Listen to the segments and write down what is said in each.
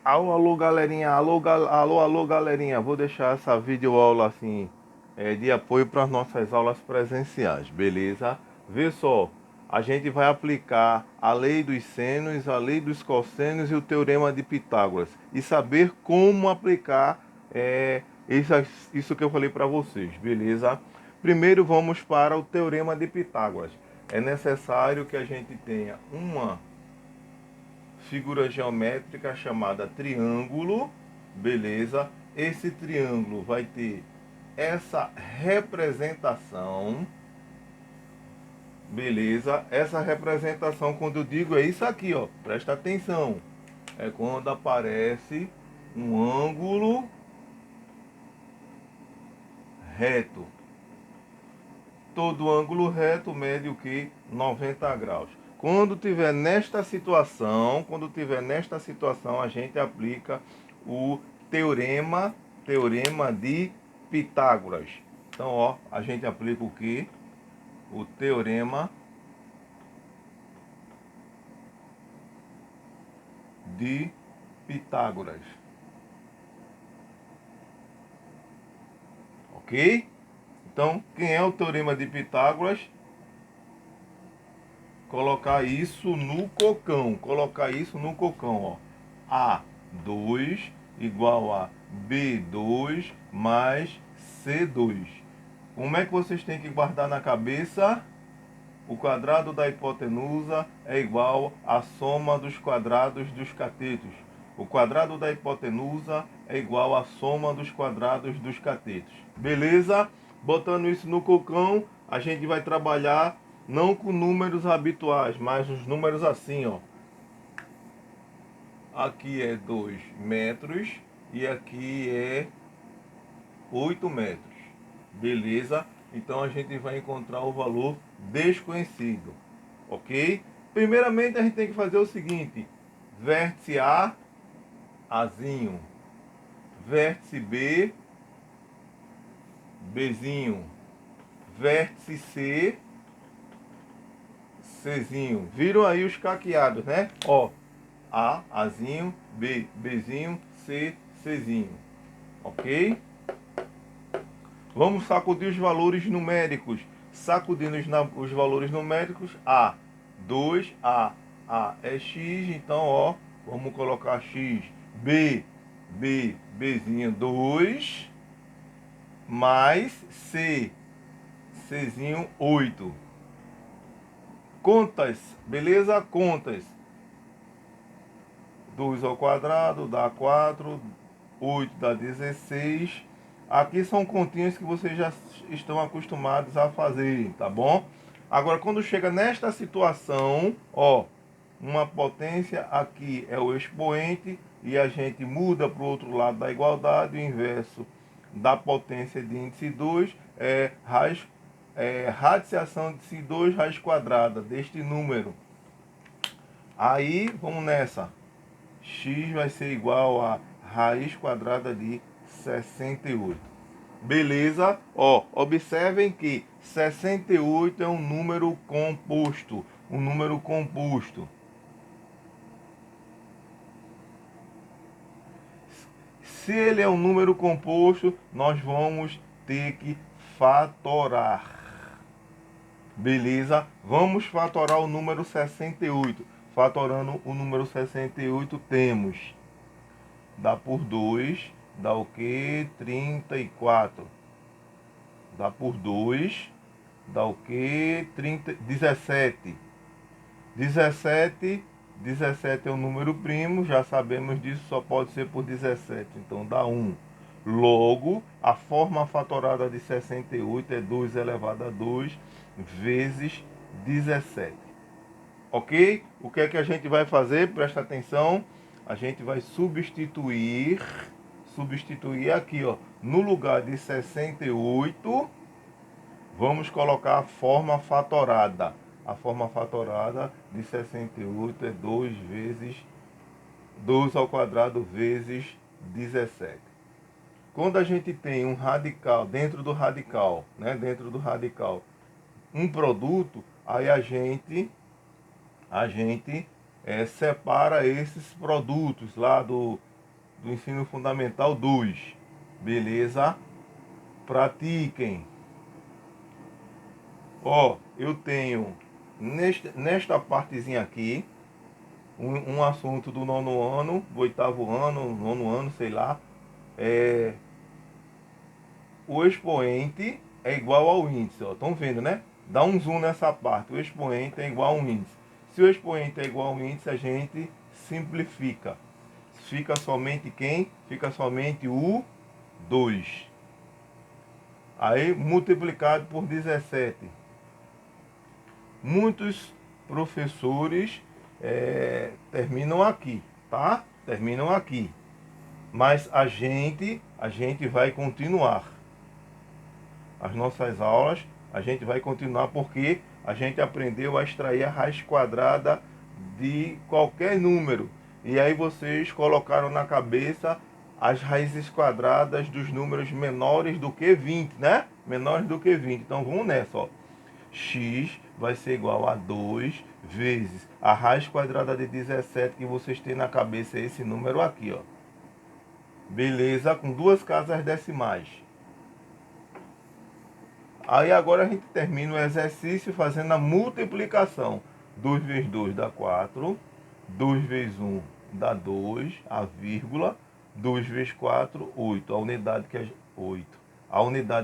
Alô, alô, galerinha, alô, galerinha. Vou deixar essa videoaula assim de apoio para as nossas aulas presenciais, beleza? Vê só, a gente vai aplicar a lei dos senos, a lei dos cossenos e o teorema de Pitágoras e saber como aplicar isso, isso que eu falei para vocês, beleza? Primeiro vamos para o teorema de Pitágoras. É necessário que a gente tenha uma figura geométrica chamada triângulo, beleza? Esse triângulo vai ter essa representação, beleza? Essa representação, quando eu digo, é isso aqui, ó. Presta atenção. É quando aparece um ângulo reto. Todo ângulo reto mede o que? 90 graus. Quando tiver nesta situação, a gente aplica o teorema de Pitágoras. Então, ó, a gente aplica o que? O teorema de Pitágoras. Ok? Então, quem é o teorema de Pitágoras? Colocar isso no cocão. Colocar isso no cocão, ó. A2 igual a B2 mais C2. Como é que vocês têm que guardar na cabeça? O quadrado da hipotenusa é igual à soma dos quadrados dos catetos. O quadrado da hipotenusa é igual à soma dos quadrados dos catetos. Beleza? Botando isso no cocão, a gente vai trabalhar não com números habituais, mas os números assim, ó. Aqui é 2 metros e aqui é 8 metros. Beleza? Então a gente vai encontrar o valor desconhecido. Ok? Primeiramente a gente tem que fazer o seguinte: vértice A, Azinho. Vértice B, Bzinho. Vértice C, Czinho. Viram aí os caqueados, né? Ó, A, Azinho, B, Bzinho, C, Czinho. Ok? Vamos sacudir os valores numéricos. Sacudindo os valores numéricos, A, 2, A é X, então, ó, vamos colocar X, Bzinho 2, mais Czinho 8. Contas, beleza? Contas. 2 ao quadrado dá 4, 8 dá 16. Aqui são continhas que vocês já estão acostumados a fazer, tá bom? Agora, quando chega nesta situação, ó, uma potência aqui é o expoente e a gente muda para o outro lado da igualdade, o inverso da potência de índice 2 radiciação de si2 raiz quadrada deste número. Aí, vamos nessa. X vai ser igual a raiz quadrada de 68. Beleza? Ó, observem que 68 é um número composto. Um número composto. Se ele é um número composto, nós vamos ter que fatorar. Beleza? Vamos fatorar o número 68. Fatorando o número 68, temos. Dá por 2, dá o que? 34. Dá por 2, dá o que? 17. 17 é um número primo, já sabemos disso, só pode ser por 17. Então dá 1. Logo, a forma fatorada de 68 é 2 elevado a 2 vezes 17. Ok? O que é que a gente vai fazer? Presta atenção. A gente vai substituir aqui, ó, no lugar de 68, vamos colocar a forma fatorada. A forma fatorada de 68 é 2 vezes 2 ao quadrado vezes 17. Quando a gente tem um radical, dentro do radical, um produto, aí a gente separa esses produtos lá do ensino fundamental 2. Beleza? Pratiquem. Ó, eu tenho nesta partezinha aqui um assunto do nono ano, do oitavo ano, nono ano, sei lá. O expoente é igual ao índice, ó. Estão vendo, né? Dá um zoom nessa parte. O expoente é igual ao índice. Se o expoente é igual ao índice, a gente simplifica. Fica somente quem? Fica somente o 2. Aí multiplicado por 17. Muitos professores terminam aqui, tá? Terminam aqui. Mas a gente vai continuar. As nossas aulas, a gente vai continuar porque a gente aprendeu a extrair a raiz quadrada de qualquer número. E aí vocês colocaram na cabeça as raízes quadradas dos números menores do que 20, né? Menores do que 20. Então vamos nessa, ó. X vai ser igual a 2 vezes a raiz quadrada de 17 que vocês têm na cabeça, é esse número aqui, ó. Beleza? Com duas casas decimais. Aí agora a gente termina o exercício fazendo a multiplicação. 2 vezes 2 dá 4. 2 vezes 1 dá 2, a vírgula. 2 vezes 4, 8. A unidade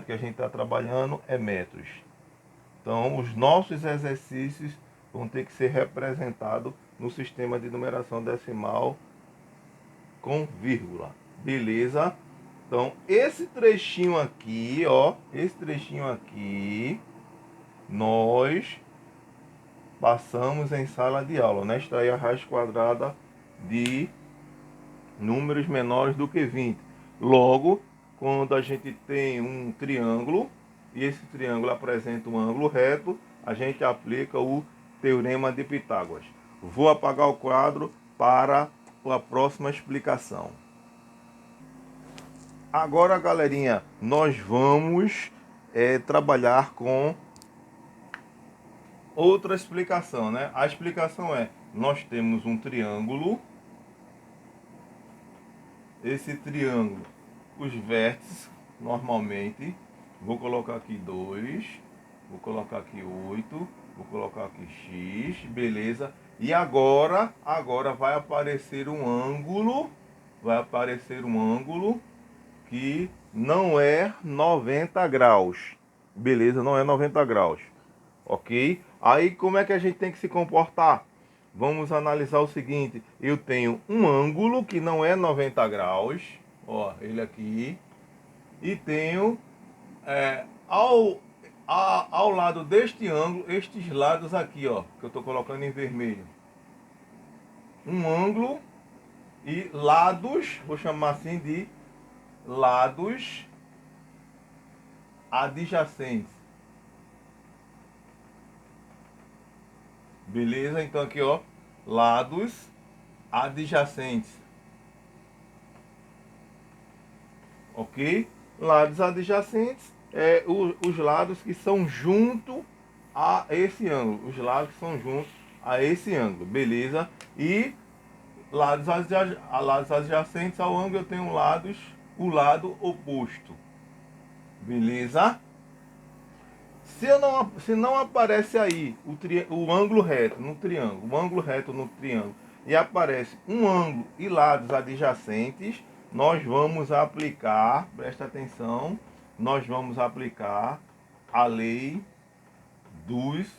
que a gente está trabalhando é metros. Então, os nossos exercícios vão ter que ser representados no sistema de numeração decimal com vírgula. Beleza? Então, esse trechinho aqui, ó, nós passamos em sala de aula, né? Extrair a raiz quadrada de números menores do que 20. Logo, quando a gente tem um triângulo e esse triângulo apresenta um ângulo reto, a gente aplica o teorema de Pitágoras. Vou apagar o quadro para a próxima explicação. Agora, galerinha, nós vamos trabalhar com outra explicação, né? A explicação é: nós temos um triângulo. Esse triângulo, os vértices, normalmente, vou colocar aqui 2, vou colocar aqui 8, vou colocar aqui x, beleza? E agora vai aparecer um ângulo, que não é 90 graus, beleza? Não é 90 graus, ok? Aí como é que a gente tem que se comportar? Vamos analisar o seguinte: eu tenho um ângulo que não é 90 graus, ó, ele aqui, e tenho ao lado deste ângulo, estes lados aqui, ó, que eu estou colocando em vermelho, um ângulo e lados, vou chamar assim de lados adjacentes. Beleza? Então aqui, ó, lados adjacentes. Ok? Lados adjacentes é os lados que são junto a esse ângulo. Os lados que são juntos a esse ângulo. Beleza? E lados adjacentes ao ângulo eu tenho o lado oposto. Beleza? Se não aparece aí o ângulo reto no triângulo, e aparece um ângulo e lados adjacentes, nós vamos aplicar, presta atenção, nós vamos aplicar a lei dos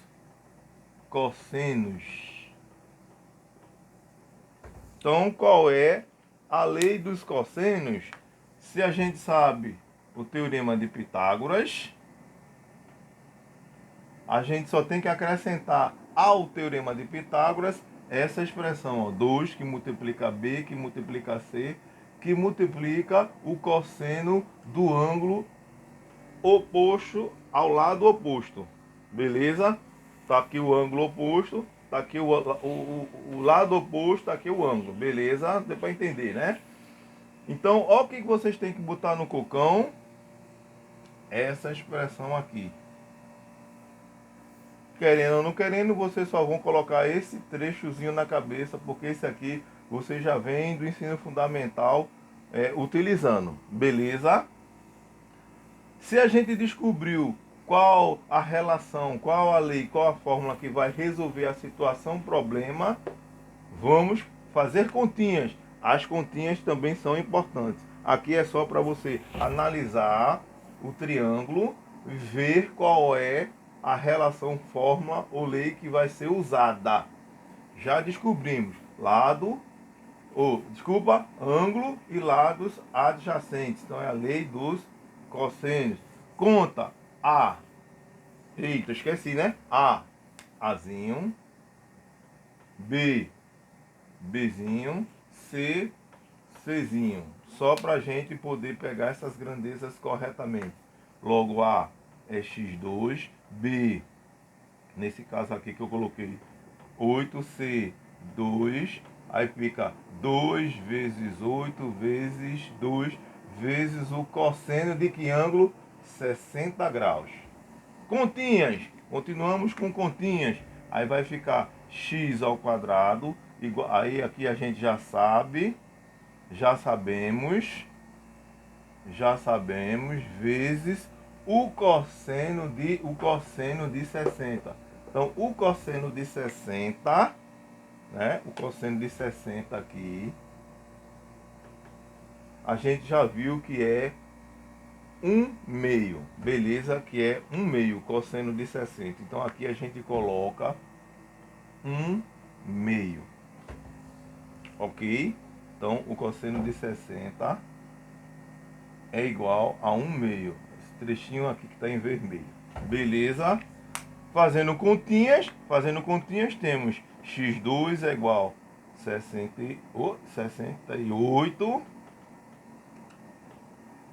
cossenos. Então, qual é a lei dos cossenos? Se a gente sabe o teorema de Pitágoras, a gente só tem que acrescentar ao teorema de Pitágoras essa expressão, ó, 2 que multiplica B, que multiplica C, que multiplica o cosseno do ângulo oposto ao lado oposto. Beleza? Tá aqui o ângulo oposto, tá aqui o lado oposto, tá aqui o ângulo. Beleza? Deu para entender, né? Então, ó, o que vocês têm que botar no cocão? Essa expressão aqui. Querendo ou não querendo, vocês só vão colocar esse trechozinho na cabeça, porque esse aqui você já vem do ensino fundamental utilizando, beleza? Se a gente descobriu qual a relação, qual a lei, qual a fórmula que vai resolver a situação, problema, vamos fazer continhas. As continhas também são importantes. Aqui é só para você analisar o triângulo, ver qual é a relação, fórmula ou lei que vai ser usada. Já descobrimos lado, desculpa, ângulo e lados adjacentes. Então é a lei dos cossênios. Conta A. Eita, esqueci, né? A, Azinho. B, Bzinho. C, Czinho. Só para a gente poder pegar essas grandezas corretamente. Logo A é x2. B, nesse caso aqui que eu coloquei, 8C, 2. Aí fica 2 vezes 8 vezes 2 vezes o cosseno de que ângulo? 60 graus. Continhas. Continuamos com continhas. Aí vai ficar x ao quadrado. Igual, aí aqui a gente já sabe. Já sabemos, vezes o cosseno de 60. Então, o cosseno de 60, né? O cosseno de 60 aqui, a gente já viu que é 1/2, beleza? Que é 1/2, cosseno de 60. Então, aqui a gente coloca 1/2, ok? Então, o cosseno de 60 é igual a 1/2. Esse trechinho aqui que está em vermelho. Beleza? Fazendo continhas, temos x2 é igual a 68.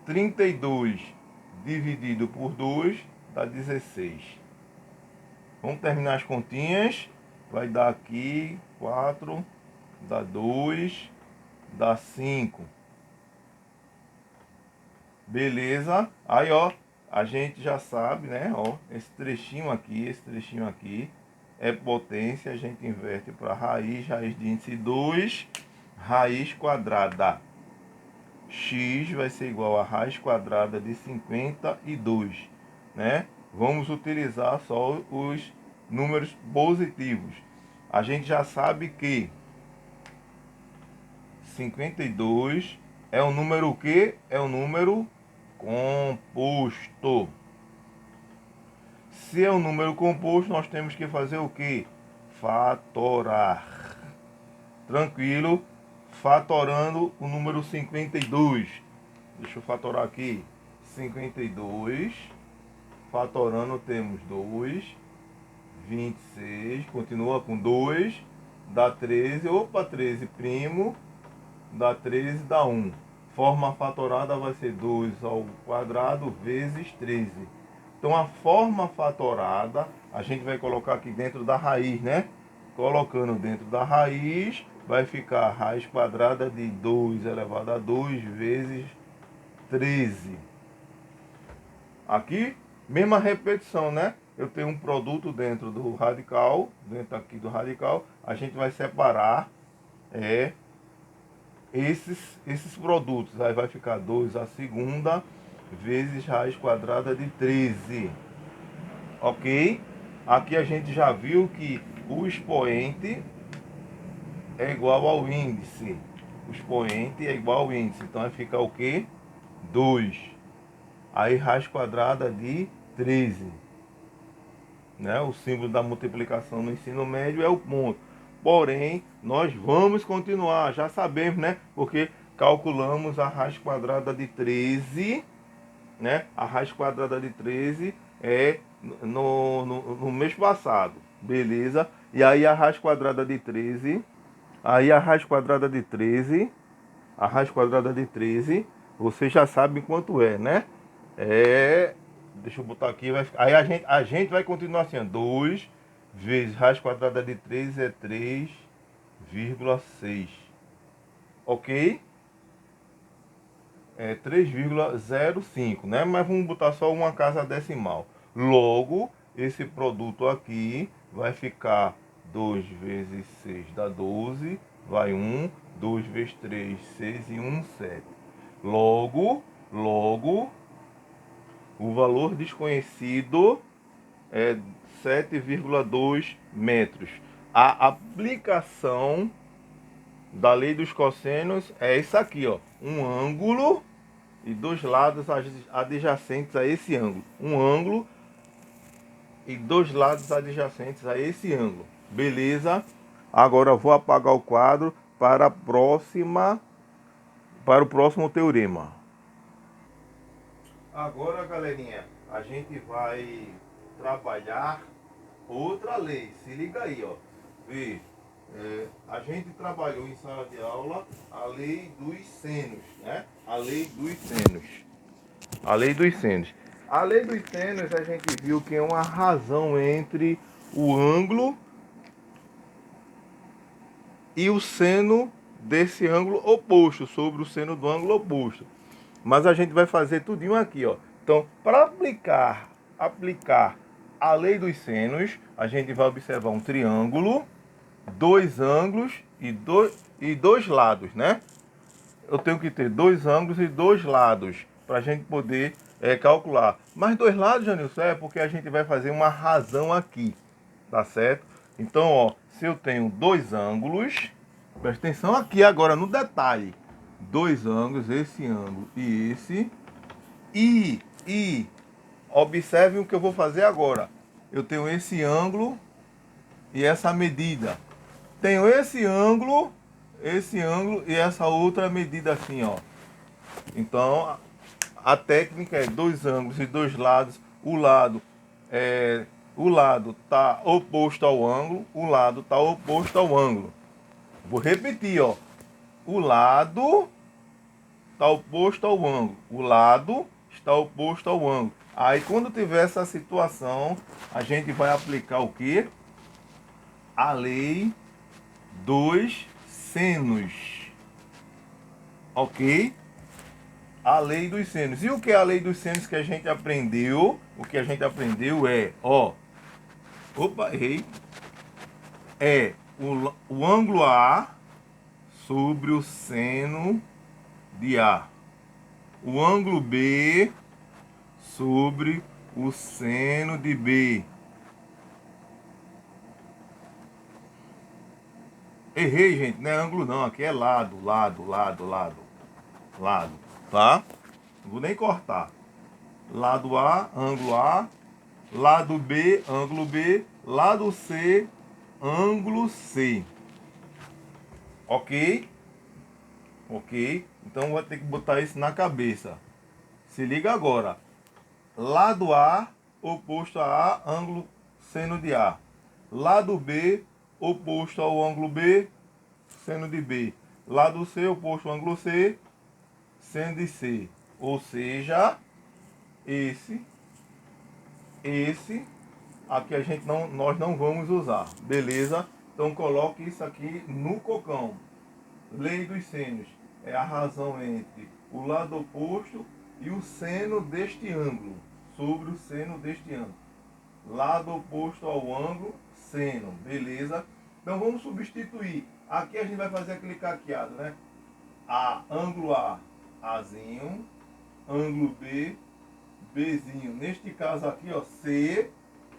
32 dividido por 2 dá 16. Vamos terminar as continhas. Vai dar aqui 4, dá 2, dá 5. Beleza? Aí, ó, a gente já sabe, né? Ó, esse trechinho aqui é potência. A gente inverte para raiz de índice 2, raiz quadrada. X vai ser igual a raiz quadrada de 52, né? Vamos utilizar só os números positivos. A gente já sabe que 52 é um número o quê? É um número composto. Se é um número composto, nós temos que fazer o quê? Fatorar. Tranquilo? Fatorando o número 52. Deixa eu fatorar aqui. 52. Fatorando temos 2. 26. Continua com 2. Dá 13. Opa, 13 primo. Dá 13, dá 1. Forma fatorada vai ser 2 ao quadrado vezes 13. Então a forma fatorada a gente vai colocar aqui dentro da raiz, né? Colocando dentro da raiz, vai ficar a raiz quadrada de 2 elevado a 2 vezes 13. Aqui, mesma repetição, né? Eu tenho um produto dentro do radical, a gente vai separar esses produtos. Aí vai ficar 2 a segunda vezes raiz quadrada de 13. Ok? Aqui a gente já viu que o expoente é igual ao índice. O expoente é igual ao índice. Então vai ficar o quê? 2. Aí raiz quadrada de 13. Né? O símbolo da multiplicação no ensino médio é o ponto. Porém, nós vamos continuar, já sabemos, né? Porque calculamos a raiz quadrada de 13, né? A raiz quadrada de 13 é no mês passado, beleza? E aí a raiz quadrada de 13, a raiz quadrada de 13, você já sabe quanto é, né? Deixa eu botar aqui, aí a gente vai continuar assim, 2 vezes raiz quadrada de 13 é 3,6. Ok? É 3,05, né? Mas vamos botar só uma casa decimal. Logo, esse produto aqui vai ficar 2 vezes 6 dá 12, vai 1, 2 vezes 3, 6 e 1, 7. Logo, o valor desconhecido é 7,2 metros. A aplicação da lei dos cossenos é isso aqui, ó. Um ângulo e dois lados adjacentes a esse ângulo. Um ângulo e dois lados adjacentes a esse ângulo. Beleza? Agora eu vou apagar o quadro para o próximo teorema. Agora, galerinha, a gente vai trabalhar outra lei. Se liga aí, ó. Vê, a gente trabalhou em sala de aula a lei dos senos, né? A lei dos senos. A lei dos senos. A lei dos senos a gente viu que é uma razão entre o ângulo e o seno desse ângulo oposto, sobre o seno do ângulo oposto. Mas a gente vai fazer tudinho aqui, ó. Então, para aplicar a lei dos senos, a gente vai observar um triângulo, dois ângulos e dois lados, né? Eu tenho que ter dois ângulos e dois lados para a gente poder calcular. Mas dois lados, Janilson, é porque a gente vai fazer uma razão aqui, tá certo? Então, ó, se eu tenho dois ângulos, presta atenção aqui agora no detalhe. Dois ângulos, esse ângulo e esse. E observe o que eu vou fazer agora. Eu tenho esse ângulo e essa medida. Tenho esse ângulo e essa outra medida assim, ó. Então, a técnica é dois ângulos e dois lados. O lado tá oposto ao ângulo, o lado tá oposto ao ângulo. Vou repetir, ó. O lado está oposto ao ângulo. O lado está oposto ao ângulo. Aí quando tiver essa situação, a gente vai aplicar o que? A lei dos senos. Ok? A lei dos senos. E o que é a lei dos senos que a gente aprendeu? O que a gente aprendeu é, ó. Opa, errei. É o ângulo A sobre o seno de A. O ângulo B sobre o seno de B. Errei, gente, não é ângulo não, aqui é lado, tá? Não vou nem cortar. Lado A, lado B, ângulo B, lado C, ângulo C. Ok? Ok? Então vou ter que botar isso na cabeça. Se liga agora. Lado A, oposto a A, ângulo seno de A. Lado B, oposto ao ângulo B, seno de B. Lado C, oposto ao ângulo C, seno de C. Ou seja, esse, aqui nós não vamos usar. Beleza? Então coloque isso aqui no cocão. Lei dos senos é a razão entre o lado oposto e o seno deste ângulo, sobre o seno deste ângulo. Lado oposto ao ângulo, seno, beleza? Então vamos substituir. Aqui a gente vai fazer aquele caqueado, né? Ângulo A, Azinho, ângulo B, Bzinho. Neste caso aqui, ó, C,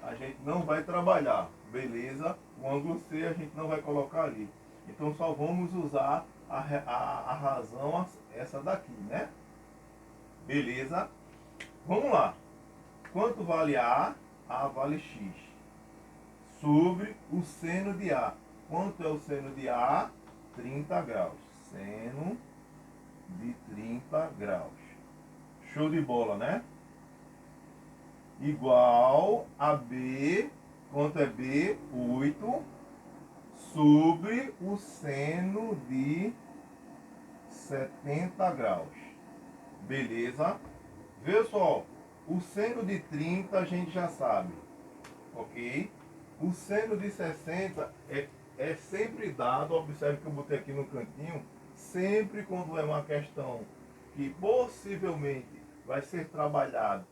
a gente não vai trabalhar, beleza? O ângulo C a gente não vai colocar ali. Então só vamos usar a razão, essa daqui, né? Beleza? Vamos lá. Quanto vale A? A vale X. Sobre o seno de A. Quanto é o seno de A? 30 graus. Seno de 30 graus. Show de bola, né? Igual a B. Quanto é B? 8. Sobre o seno de 70 graus. Beleza? Vê só. O seno de 30 a gente já sabe. Ok? O seno de 60 é sempre dado, observe que eu botei aqui no cantinho, sempre quando é uma questão que possivelmente vai ser trabalhado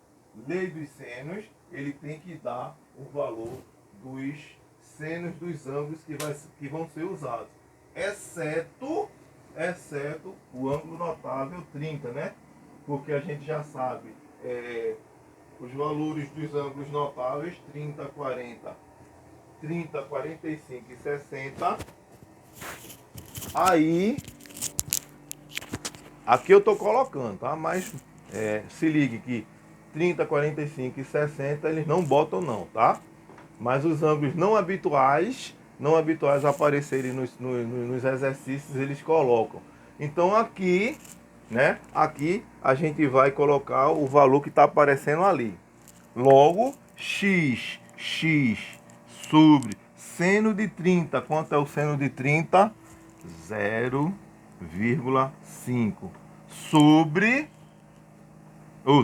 lei dos senos, ele tem que dar o valor dos senos dos ângulos que vão ser usados. Exceto exceto o ângulo notável 30, né? Porque a gente já sabe os valores dos ângulos notáveis 30, 40, 30, 45 e 60. Aí, aqui eu estou colocando, tá? Mas se ligue que 30, 45 e 60 eles não botam não, tá? Mas os ângulos não habituais aparecerem nos exercícios, eles colocam. Então aqui, né? Aqui a gente vai colocar o valor que está aparecendo ali. Logo, x sobre seno de 30. Quanto é o seno de 30? 0,5 sobre,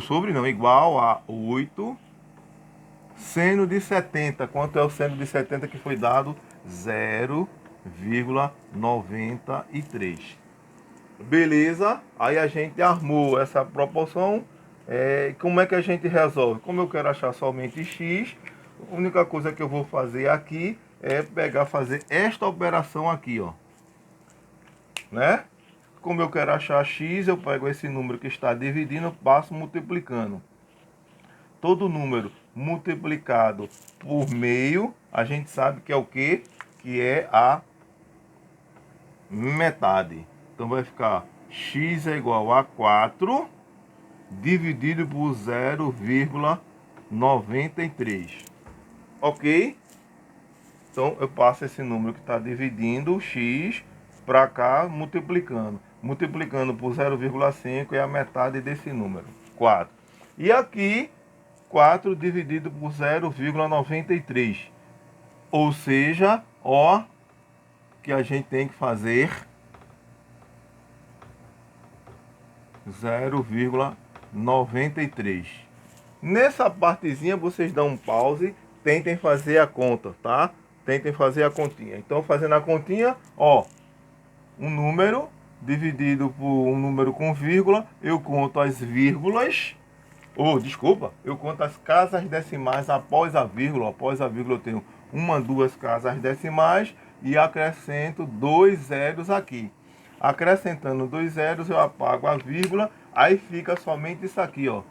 sobre não, igual a 8 seno de 70. Quanto é o seno de 70 que foi dado? 0,93. Beleza? Aí a gente armou essa proporção. Como é que a gente resolve? Como eu quero achar somente x, a única coisa que eu vou fazer aqui é fazer esta operação aqui, ó. Né? Como eu quero achar x, eu pego esse número que está dividindo, passo multiplicando. Todo número multiplicado por meio, a gente sabe que é o quê? Que é a metade. Então vai ficar x é igual a 4 dividido por 0,93. Ok? Então eu passo esse número que está dividindo x para cá, multiplicando. Multiplicando por 0,5 é a metade desse número, 4. E aqui, 4 dividido por 0,93. Ou seja, ó, que a gente tem que fazer 0,93. Nessa partezinha vocês dão um pause, tentem fazer a conta, tá? Tentem fazer a continha. Então, fazendo a continha, ó, um número dividido por um número com vírgula, eu conto as vírgulas, desculpa, eu conto as casas decimais após a vírgula. Após a vírgula eu tenho uma, duas casas decimais e acrescento 2 zeros aqui. Acrescentando 2 zeros eu apago a vírgula, aí fica somente isso aqui, ó.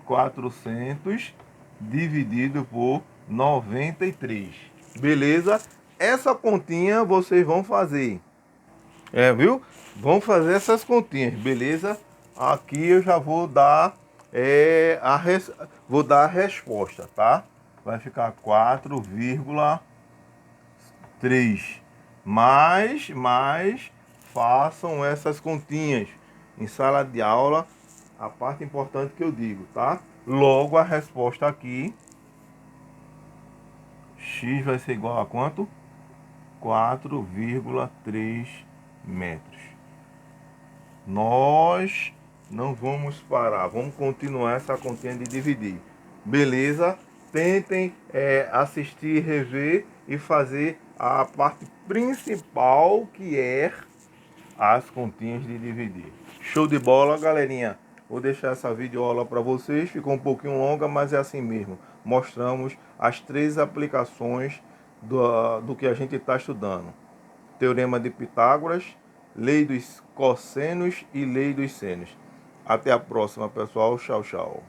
400 dividido por 93. Beleza? Essa continha vocês vão fazer. Viu? Vão fazer essas continhas, beleza? Aqui eu já vou dar vou dar a resposta, tá? Vai ficar 4,3. Mas façam essas continhas em sala de aula, a parte importante que eu digo, tá? Logo a resposta aqui, x vai ser igual a quanto? 4,3 metros. Nós não vamos parar, vamos continuar essa continha de dividir. Beleza? Tentem assistir, rever e fazer a parte principal, que é as continhas de dividir. Show de bola, galerinha. Vou deixar essa videoaula para vocês. Ficou um pouquinho longa, mas é assim mesmo. Mostramos as 3 aplicações do que a gente está estudando. Teorema de Pitágoras, lei dos cossenos e lei dos senos. Até a próxima, pessoal. Tchau, tchau.